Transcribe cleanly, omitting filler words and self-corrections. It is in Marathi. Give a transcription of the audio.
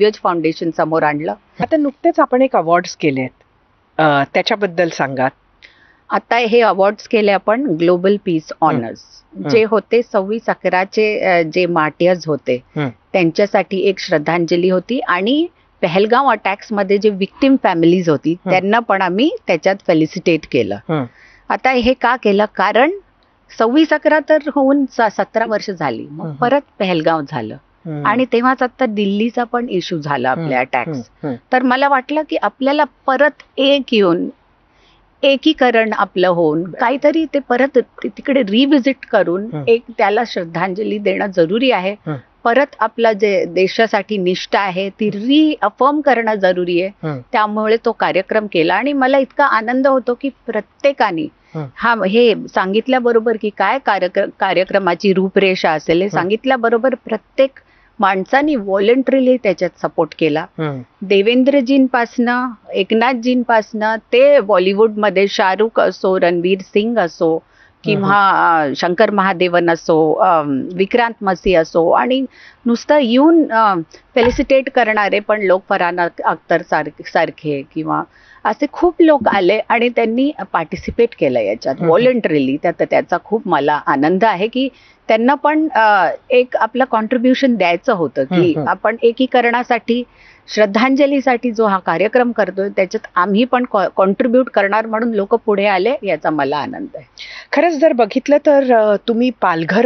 दिव्यज फाउंडेशन समोर आणलं. आता नुकतेच आपण एक अवॉर्ड्स केलेत, त्याच्याबद्दल सांगा. आता हे अवॉर्ड्स केले आपण ग्लोबल पीस ऑनर्स, जे होते 26/11चे जे मार्टियर्स होते त्यांच्यासाठी एक श्रद्धांजली होती, आणि पहलगाव अटॅक्स मध्ये जे विक्टिम फॅमिलीज होती त्यांना पण आम्ही त्याच्यात फेलिसिटेट केलं. आता हे का केलं, कारण 26/11 तर होऊन 17 वर्ष झाली, मग परत पहलगाव झालं आणि तेव्हाच आता दिल्लीचा पण इश्यू झाला आपल्या अटॅक्स. तर मला वाटलं की आपल्याला परत एक येऊन एकीकरण आपलं होऊन काहीतरी ते परत तिकडे रिव्हिजिट करून एक त्याला श्रद्धांजली देणं जरुरी आहे. परत आपला जे देशासाठी निष्ठा आहे ती रिअफर्म करणं जरुरी आहे. त्यामुळे तो कार्यक्रम केला आणि मला इतका आनंद होतो की प्रत्येकाने हे सांगितल्याबरोबर की काय कार्यक्रमाची रूपरेषा असेल हे सांगितल्याबरोबर प्रत्येक माणसांनी व्हॉलंटरीली त्याच्यात सपोर्ट केला. देवेंद्रजींपासनं, एकनाथजींपासनं ते बॉलिवूडमध्ये शाहरुख असो, रणवीर सिंग असो किंवा शंकर महादेवन असो, विक्रांत मसी असो, आणि नुसतं येऊन फेलिसिटेट करणारे पण लोक, फरहान अख्तर सारखे किंवा असे खूप लोक आले आणि त्यांनी पार्टिसिपेट केलं याच्यात व्हॉलंटरीली. त्याचा खूप मला आनंद आहे की त्यांना पण एक आपलं कॉन्ट्रीब्युशन द्यायचं होतं की आपण एकीकरणासाठी, श्रद्धांजलीसाठी जो हा कार्यक्रम करतोय त्याच्यात आम्ही पण कॉन्ट्रीब्यूट करणार म्हणून लोक पुढे आले, याचा मला आनंद आहे. खरंच जर बघितलं तर तुम्ही पालघर